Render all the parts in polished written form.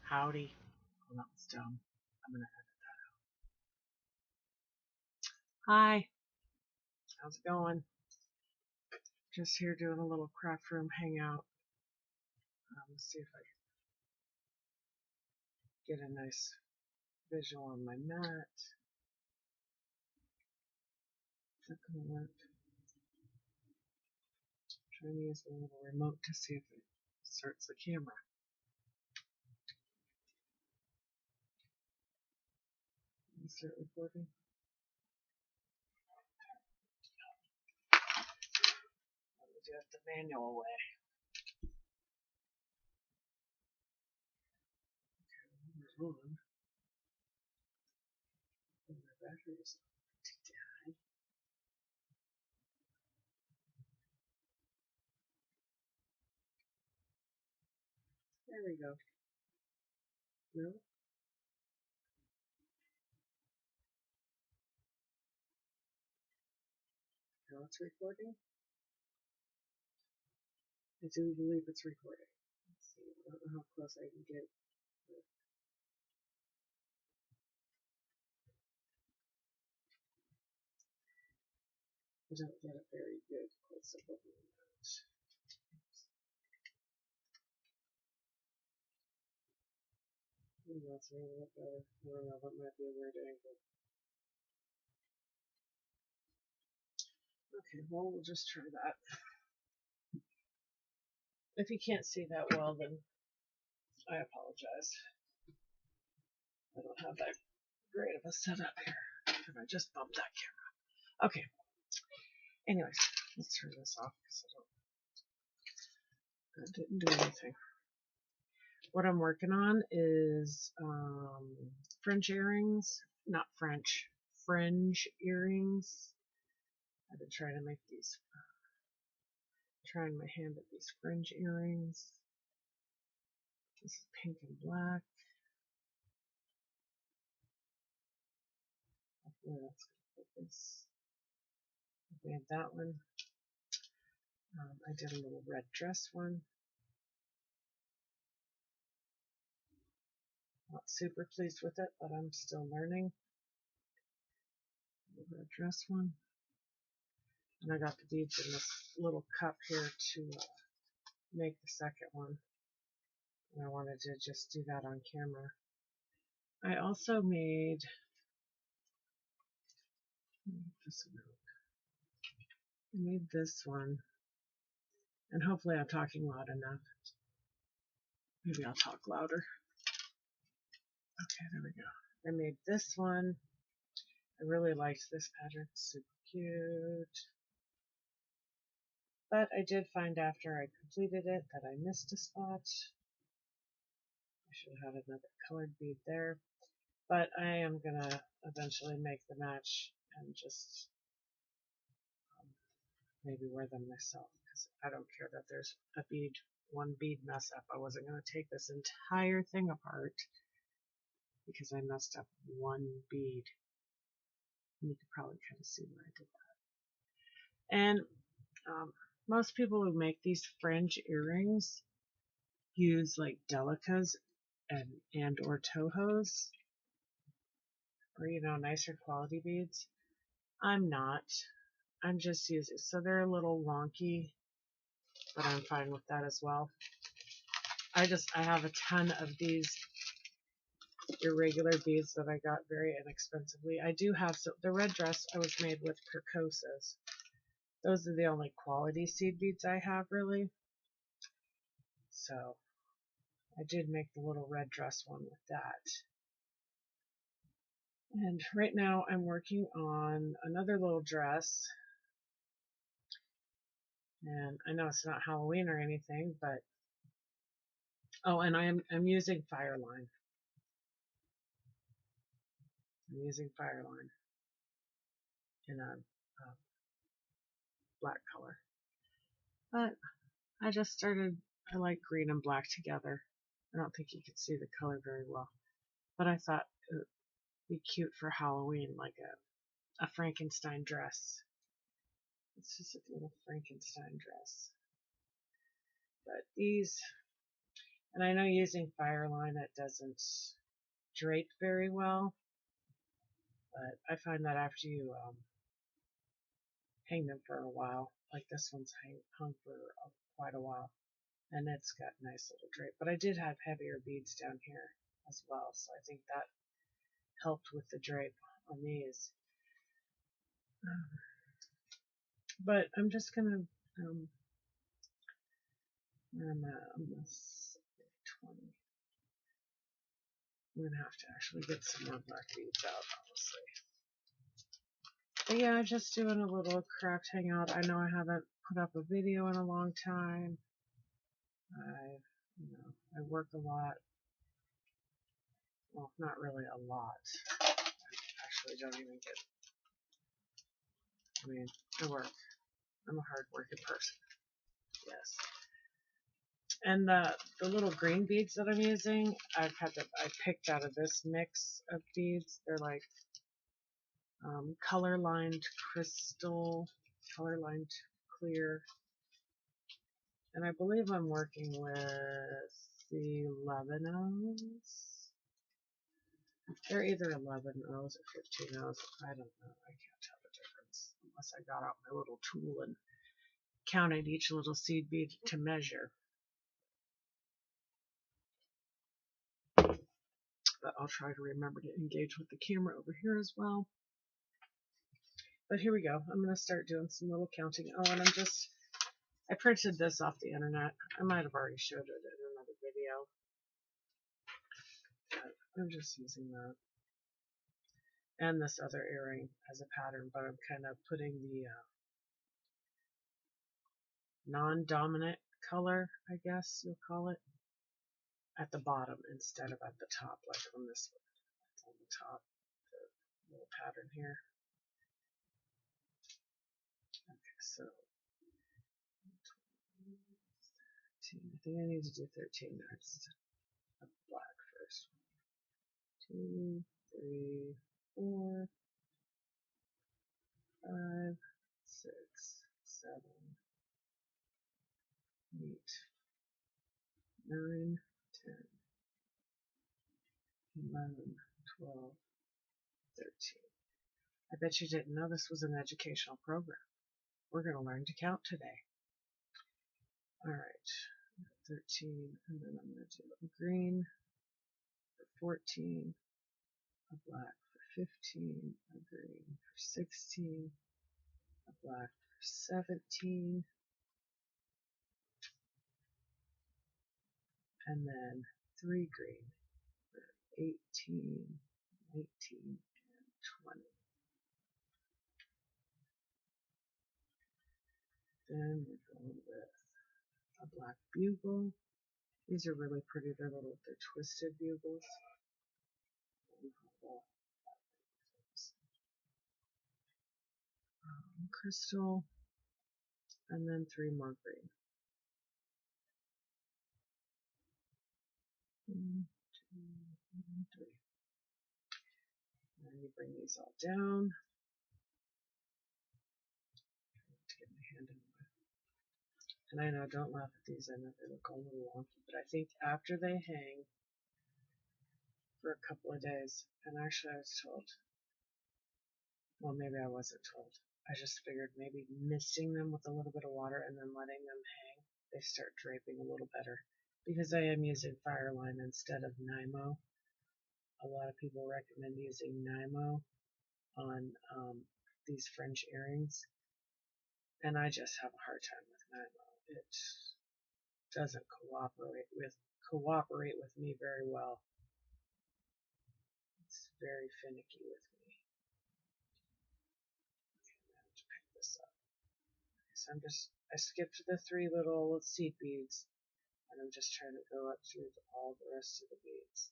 Howdy. Oh, that was dumb. I'm going to edit that out. Hi. How's it going? Just here doing a little craft room hangout. Let's see if I can get a nice visual on my mat. Is that going to work? I'm trying to use the little remote to see if it starts the camera. Let me start recording. Let me do it the manual way. Okay, on. My battery's dead. There we go. No? Now it's recording? I do believe it's recording. Let's see. I don't know how close I can get. I don't get a very good close up of the image. Maybe that's a little bit better. I don't know, that might be a weird angle. Okay, well, we'll just try that. If you can't see that well, then I apologize. I don't have that great of a setup here. And I just bumped that camera. Okay. Anyways, let's turn this off because I didn't do anything. What I'm working on is French earrings, not French, fringe earrings. I've been trying to make these, trying my hand at these fringe earrings. This is pink and black. Hopefully that's going to focus. We had that one. I did a little red dress one. Not super pleased with it, but I'm still learning. The red dress one. And I got the beads in this little cup here to make the second one. And I wanted to just do that on camera. I also made this one. And hopefully I'm talking loud enough. Maybe I'll talk louder. Okay, there we go. I made this one. I really liked this pattern. It's super cute. But I did find after I completed it that I missed a spot. I should have had another colored bead there. But I am going to eventually make the match and just maybe wear them myself. Because I don't care that there's a bead, one bead mess up. I wasn't going to take this entire thing apart because I messed up one bead. You can probably kind of see where I did that. And most people who make these fringe earrings use like delicas and or tohos, or nicer quality beads. I'm not. I'm just using, so they're a little wonky, but I'm fine with that as well. I have a ton of these irregular beads that I got very inexpensively. I do have the red dress I was made with percosas. Those are the only quality seed beads I have, really. So I did make the little red dress one with that. And right now I'm working on another little dress. And I know it's not Halloween or anything, but oh, and I'm using Fireline. I'm using Fireline in a black color. But I just started, I like green and black together. I don't think you can see the color very well. But I thought it would be cute for Halloween, like a Frankenstein dress. It's just a little Frankenstein dress. But these, And I know using Fireline it doesn't drape very well, but I find that after you hang them for a while, like this one's hung for quite a while, and it's got nice little drape. But I did have heavier beads down here as well, so I think that helped with the drape on these. But I'm just gonna I'm at 20. I'm gonna have to actually get some more black beads out, honestly. But yeah, just doing a little craft hangout. I know I haven't put up a video in a long time. I work a lot. Well, not really a lot. I actually don't even get. I mean, I work. I'm a hard-working person. Yes. And the little green beads that I'm using, I picked out of this mix of beads. They're like color-lined crystal, color-lined clear. And I believe I'm working with the 11Os. They're either 11Os or 15Os. I don't know. I can't tell the difference unless I got out my little tool and counted each little seed bead to measure. But I'll try to remember to engage with the camera over here as well. But here we go. I'm going to start doing some little counting. Oh, and I printed this off the internet. I might have already showed it in another video. But I'm just using that. And this other earring as a pattern, but I'm kind of putting the non-dominant color, I guess you'll call it, at the bottom instead of at the top, like on this one. It's on the top, the little pattern here. Okay, so 13. I think I need to do 13 next. Black first. 2, 3, 4, 5, 6, 7, 8, 9, 10, 11, 12, 13. I bet you didn't know this was an educational program. We're going to learn to count today. Alright, 13, and then I'm going to do a green for 14, a black for 15, a green for 16, a black for 17, and then 3 green for 18, 19, and 20. Then we're going with a black bugle. These are really pretty. They're twisted bugles. Crystal, and then 3 more green. 1, 2, 3. And you bring these all down. To get my hand in the way. And I know, don't laugh at these. I know they look a little wonky, but I think after they hang for a couple of days, and actually I was told, well, maybe I wasn't told. I just figured maybe misting them with a little bit of water and then letting them hang, they start draping a little better. Because I am using Fireline instead of Nymo. A lot of people recommend using Nymo on these Fringe earrings. And I just have a hard time with Nymo. It doesn't cooperate with me very well. It's very finicky with me. Okay, now to pick this up. So I skipped the 3 little seed beads, and I'm just trying to go up through all the rest of the beads.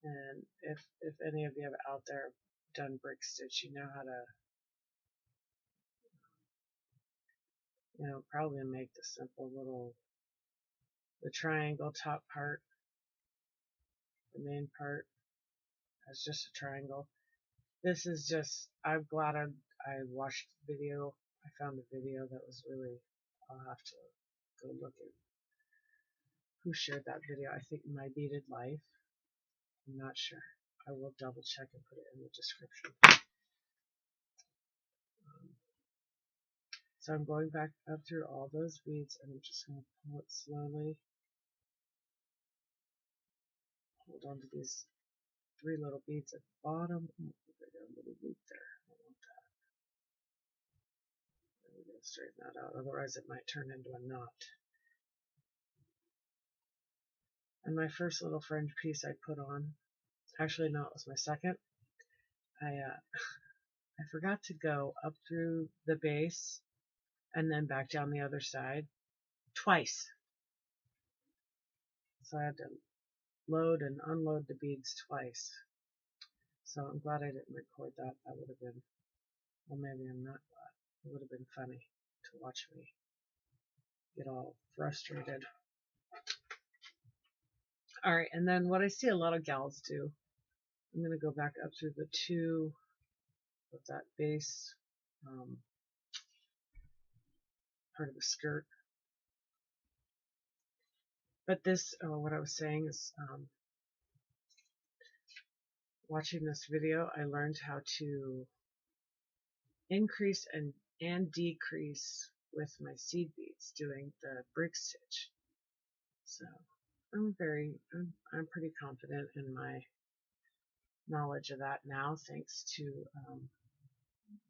And if any of you have out there done brick stitch, you know how to, probably make the simple the triangle top part, the main part, as just a triangle. This is just, I'm glad I watched the video. I found a video that was really, I'll have to go look at who shared that video. I think My Beaded Life. I'm not sure. I will double check and put it in the description. So I'm going back up through all those beads, and I'm just going to pull it slowly. Hold on to these 3 little beads at the bottom. Oh, I got a little loop there. I don't want that. We're going to straighten that out, otherwise it might turn into a knot. And my first little fringe piece I put on, actually no, it was my second. I forgot to go up through the base and then back down the other side twice. So I had to load and unload the beads twice. So I'm glad I didn't record that. That would have been, well, maybe I'm not glad. It would have been funny to watch me get all frustrated. Alright, and then what I see a lot of gals do, I'm going to go back up through the 2 of that base part of the skirt. But this, what I was saying is, watching this video, I learned how to increase and decrease with my seed beads doing the brick stitch. So I'm pretty confident in my knowledge of that now, thanks to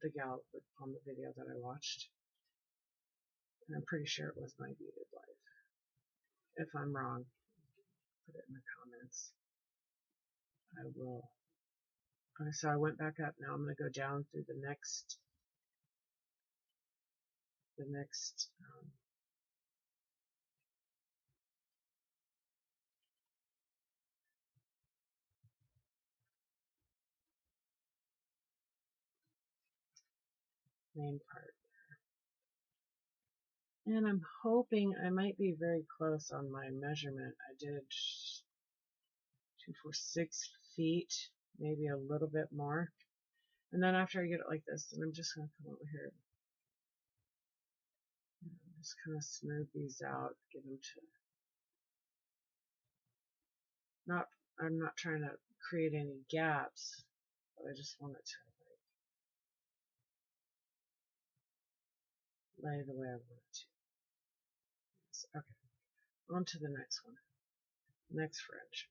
the gal on the video that I watched. And I'm pretty sure it was My Beaded Life. If I'm wrong, put it in the comments. I will. Okay, so I went back up. Now I'm going to go down through the next main part. And I'm hoping I might be very close on my measurement. I did 2, 4, 6 feet, maybe a little bit more. And then after I get it like this, then I'm just going to come over here. Just kind of smooth these out, get them to I'm not trying to create any gaps, but I just want it to lay the way I want it to. Okay, on to the next one. Next fringe.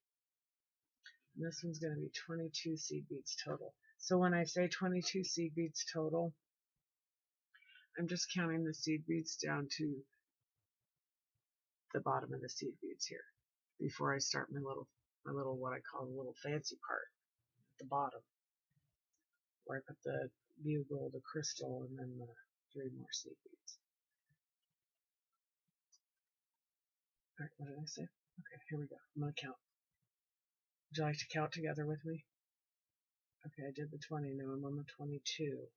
And this one's going to be 22 seed beads total. So when I say 22 seed beads total, I'm just counting the seed beads down to the bottom of the seed beads here before I start my little what I call the little fancy part at the bottom, where I put the bugle, the crystal, and then the 3 more seed beads. Alright, what did I say? Okay, here we go. I'm going to count. Would you like to count together with me? Okay, I did the 20. Now I'm on the 22.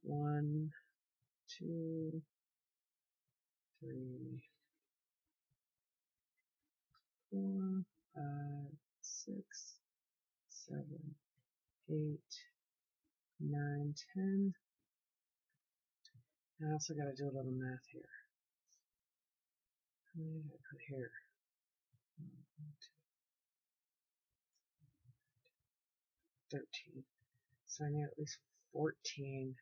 1, 2, 3, 4, 5, 6, 7, 8, 9, 10. I also got to do a little math here. How many did I put here? 13. So I need at least 14.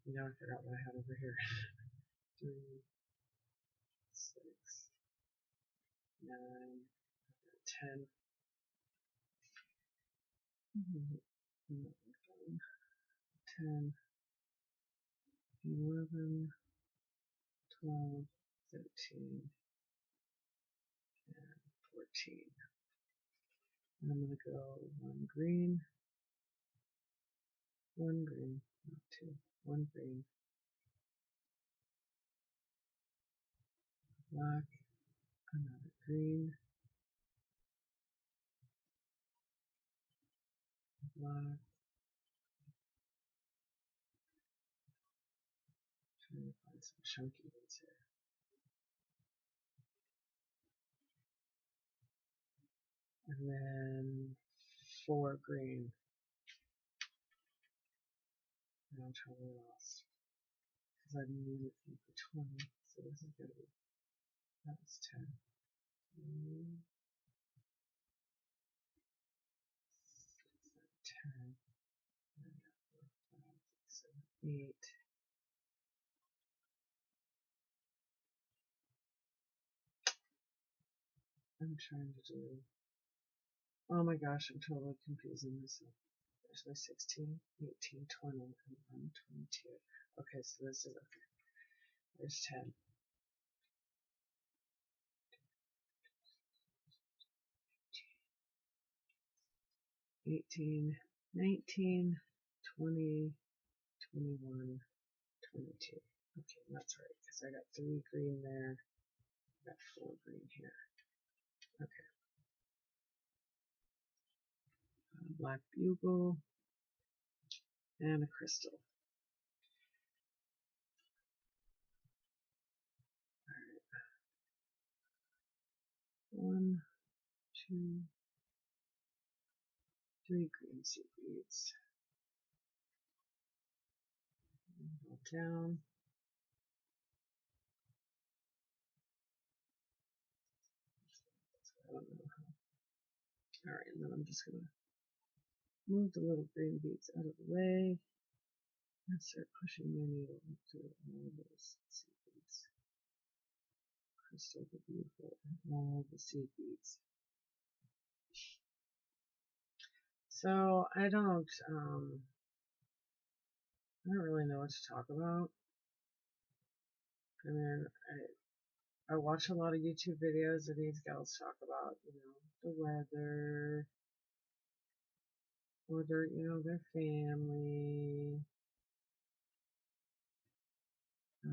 Now I forgot what I had over here. 3, 6, 9, 10. 10, 11, 12, 13, and 14. And I'm going to go 1 green, 1 green, not 2, 1 green, black, another green, black, trying to find some chunky ones here. and then 4 green. And I'm totally lost because I knew looking for 20, so this is going to be, that's 10. 10, 8. I'm trying to do, oh my gosh, I'm totally confusing myself. There's my 16, 18, 20, and 1, 22. Okay, so this is, okay, there's 10. 18, 19, 20, 21, 22. Okay, that's right, because I got 3 green there, I got 4 green here. Okay. Black bugle and a crystal. Alright. 1, 2, 3 green seed beads. Go down. I don't know how. Alright, and then I'm just gonna move the little green beads out of the way and start pushing my needle through all those seed beads. Crystal the beautiful and all the seed beads. So I don't really know what to talk about. I mean, I watch a lot of YouTube videos and these gals talk about, the weather, or their family. I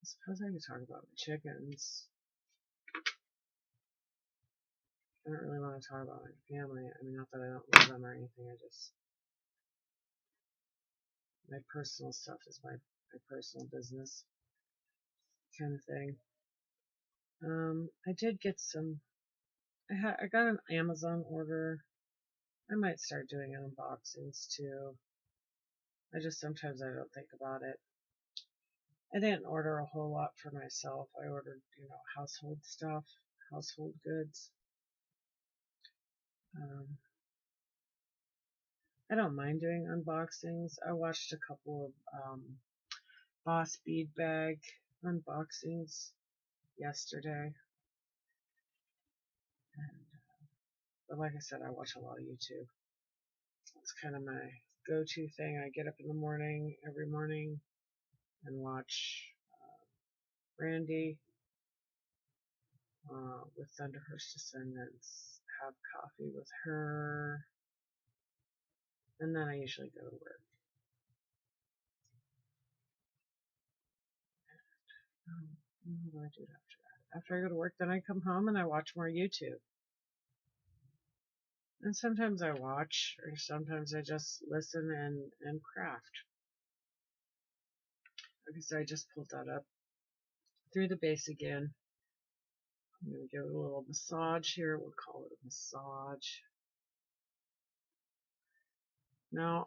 suppose I could talk about my chickens. I don't really want to talk about my family. I mean, not that I don't love them or anything. My personal stuff is my personal business kind of thing. I did get some, I got an Amazon order. I might start doing unboxings too. Sometimes I don't think about it. I didn't order a whole lot for myself. I ordered, household stuff, household goods. I don't mind doing unboxings. I watched a couple of Boss bead bag unboxings yesterday. And, but like I said, I watch a lot of YouTube. It's kind of my go-to thing. I get up in the morning, every morning, and watch Randy with Thunderhurst Descendants, have coffee with her, and then I usually go to work. What do I do after that? After I go to work, then I come home and I watch more YouTube. And sometimes I watch, or sometimes I just listen and craft. Okay, so I just pulled that up through the base again. I'm going to give it a little massage here. We'll call it a massage. Now,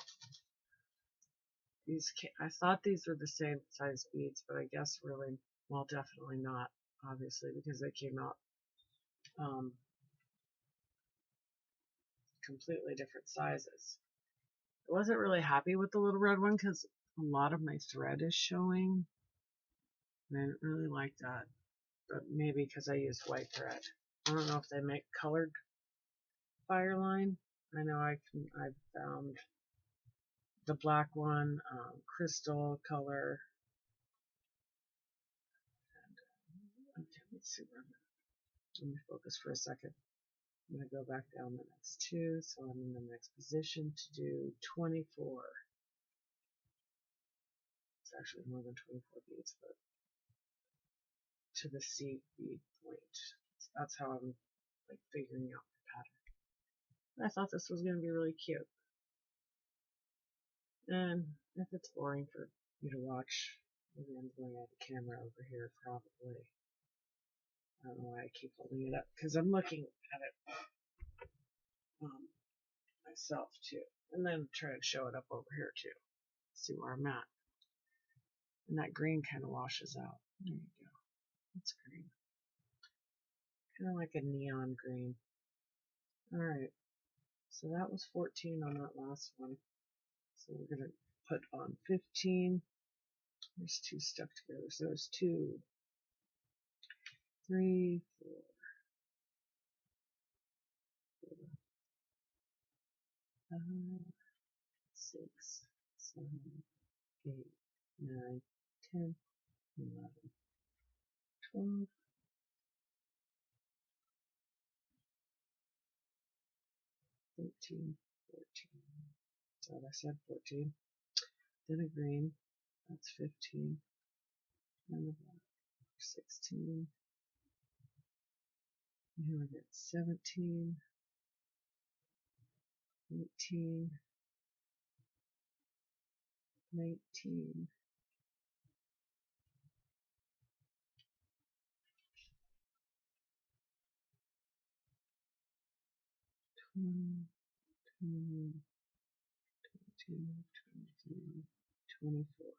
I thought these were the same size beads, but I guess really, well, definitely not, obviously, because they came out completely different sizes. I wasn't really happy with the little red one because a lot of my thread is showing. I didn't really like that, but maybe because I used white thread. I don't know if they make colored fireline. I know I found the black one, crystal color. And, okay, let's see where let me focus for a second. I'm going to go back down the next 2, so I'm in the next position to do 24. It's actually more than 24 beads, but to the seed bead point. So that's how I'm like figuring out the pattern. I thought this was going to be really cute. And if it's boring for you to watch, maybe I'm going to have a camera over here probably. I don't know why I keep holding it up, because I'm looking at it myself too, and then try to show it up over here too. See where I'm at. And that green kind of washes out. There you go. That's green. Kind of like a neon green. Alright, so that was 14 on that last one. So we're going to put on 15. There's 2 stuck together. So there's 2, 3, 4, 5, 6, 7, 8, 9, 10, 11, 12, 13, 14. So I said 14. Then a green. That's 15. And a black. 16. And here we get 17, 18, 19, 20, 21, 22, 23, 24.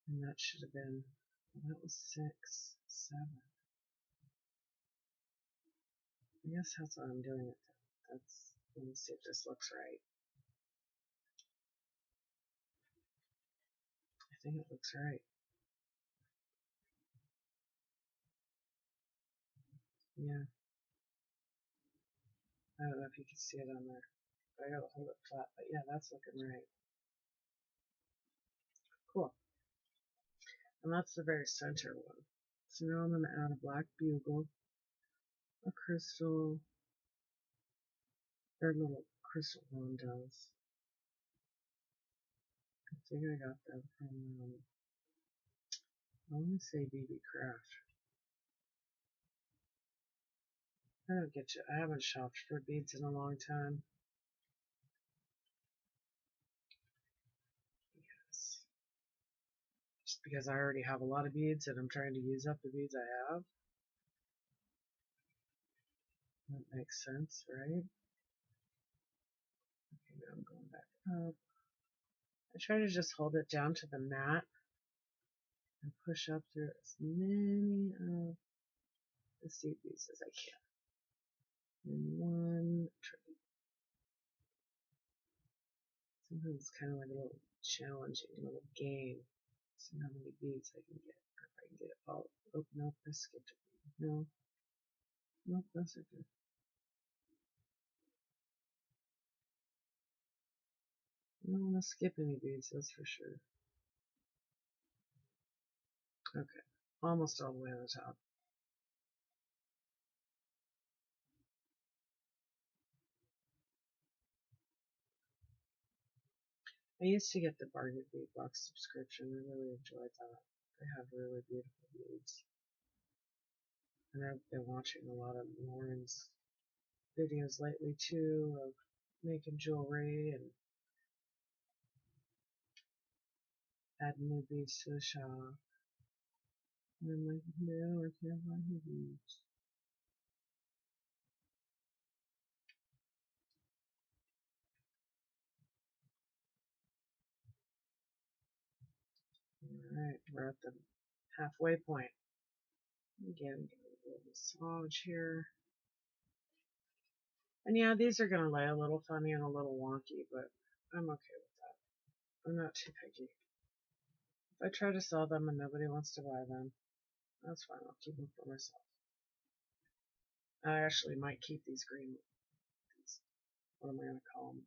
And that should have been, well, that was 6, 7. I guess that's why I'm doing it. That's, let me see if this looks right. I think it looks right. Yeah. I don't know if you can see it on there. I gotta hold it flat, but yeah, that's looking right. Cool. And that's the very center one. So now I'm going to add a black bugle, a crystal, or little crystal rondelles. I think I got them from, I want to say BB Craft. I haven't shopped for beads in a long time. Yes. Just because I already have a lot of beads and I'm trying to use up the beads I have. That makes sense, right? Okay, now I'm going back up. I try to just hold it down to the mat and push up through as many of the seed beads as I can. And one tray. Sometimes it's kind of like a little challenging, a little game. See how many beads I can get, or if I can get it all. Oh, nope, I skipped a bead. No. Nope, those are good. I don't want to skip any beads, that's for sure. Okay, almost all the way on the top. I used to get the Bargain Bead Box subscription. I really enjoyed that. They have really beautiful beads. And I've been watching a lot of Lauren's videos lately too of making jewelry and adding new beads to the shop. And I'm like, no, I can't buy new beads. Alright, we're at the halfway point. Again, get a little massage here. And yeah, these are going to lay a little funny and a little wonky, but I'm okay with that. I'm not too picky. If I try to sell them and nobody wants to buy them, that's fine. I'll keep them for myself. I actually might keep these green, what am I going to call them?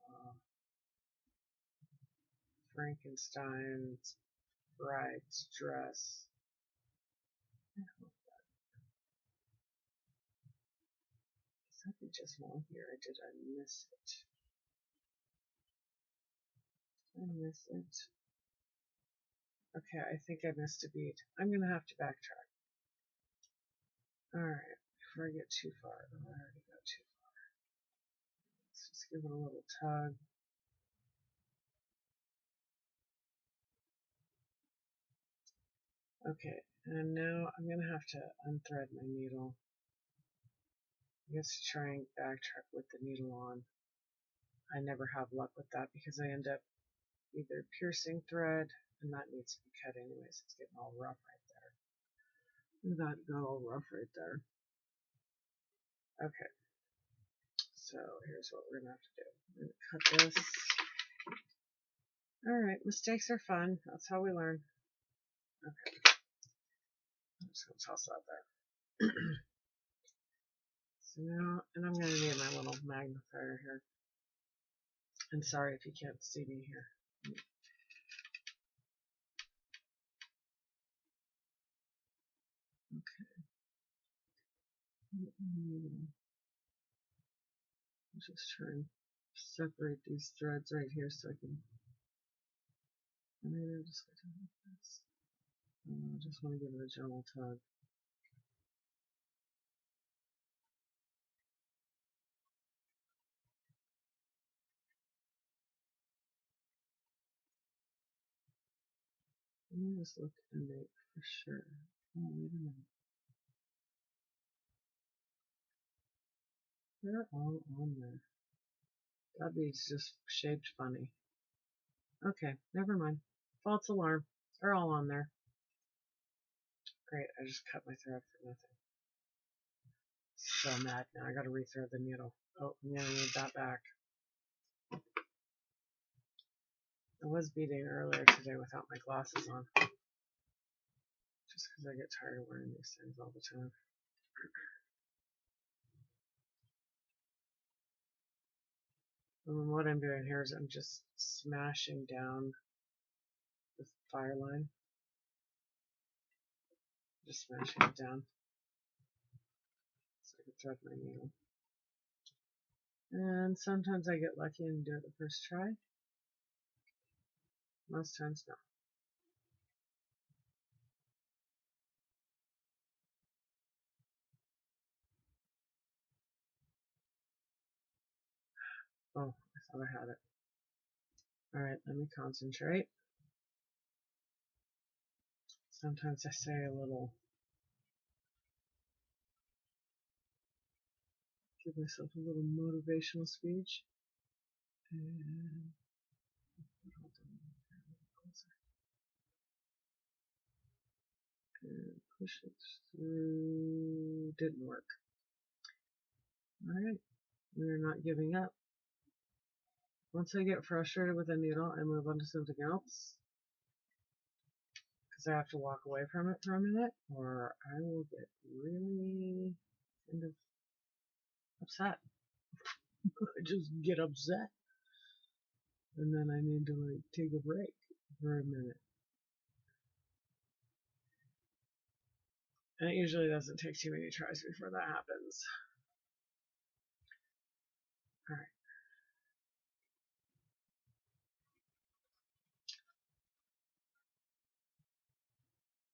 Frankenstein's bride's dress. Something just wrong here. Did I miss it? Did I miss it? Okay, I think I missed a bead. I'm going to have to backtrack. Alright, before I get too far. Oh, I already got too far. Let's just give it a little tug. Okay, And now I'm going to have to unthread my needle. I guess to try and backtrack with the needle on. I never have luck with that because I end up either piercing thread, and that needs to be cut anyways. It's getting all rough right there. That got all rough right there. Okay, so here's what we're going to have to do. I'm going to cut this. Alright, mistakes are fun. That's how we learn. Okay, I'm just going to toss that there. So now, and I'm going to need my little magnifier here. And sorry if you can't see me here. Okay. Just try and separate these threads right here so I can. Maybe I'll just go like this. I just want to give it a gentle tug. Let me just look and make for sure. Oh, wait a minute. They're all on there. That bead's just shaped funny. Okay, never mind. False alarm. They're all on there. Great, I just cut my thread for nothing. So mad. Now I gotta rethread the needle. Oh, I'm gonna need that back. I was beading earlier today without my glasses on. Just because I get tired of wearing these things all the time. And what I'm doing here is I'm just smashing down the fire line. Just smashing it down so I can thread my needle. And sometimes I get lucky and do it the first try. Most times no. Oh, I thought I had it. Alright, let me concentrate. Sometimes I say a little, give myself a little motivational speech. And and push it through. Didn't work. Alright, we're not giving up. Once I get frustrated with a needle, I move on to something else. Because I have to walk away from it for a minute, or I will get really kind of upset. I just get upset. And then I need to like take a break for a minute. And it usually doesn't take too many tries before that happens. Alright.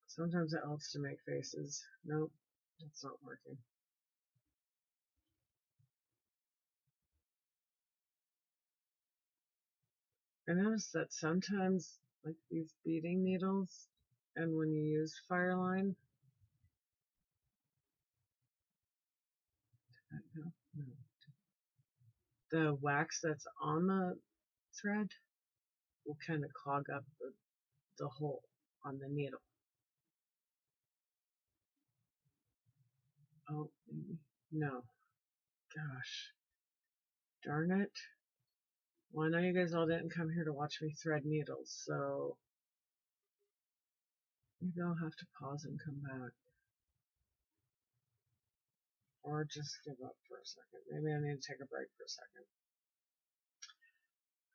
Sometimes it helps to make faces. Nope, that's not working. I noticed that sometimes, like these beading needles, and when you use Fireline, no, the wax that's on the thread will kind of clog up the hole on the needle. Oh, maybe. No. Gosh. Darn it. Well, I know you guys all didn't come here to watch me thread needles, so maybe I'll have to pause and come back. Or just give up for a second. Maybe I need to take a break for a second.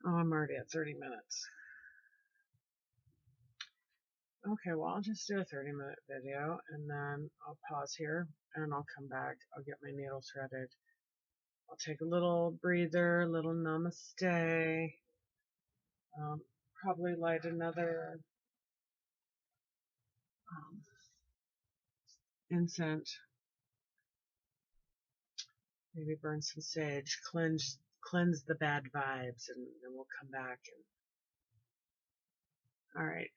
Oh, I'm already at 30 minutes. Okay, well, I'll just do a 30-minute video, and then I'll pause here, and I'll come back. I'll get my needle threaded. I'll take a little breather, a little namaste. Probably light another incense. Maybe burn some sage. Cleanse the bad vibes, and then we'll come back. All right.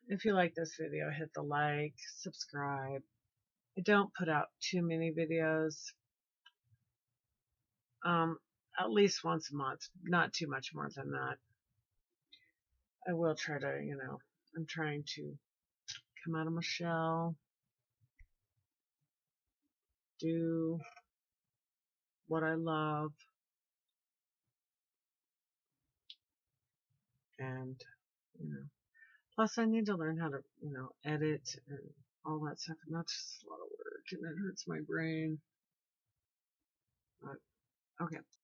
If you like this video, hit the like, subscribe. I don't put out too many videos. At least once a month, not too much more than that. I will try to, I'm trying to come out of my shell, do what I love, and, plus I need to learn how to, edit and all that stuff, and that's just a lot of work, and it hurts my brain. But, okay.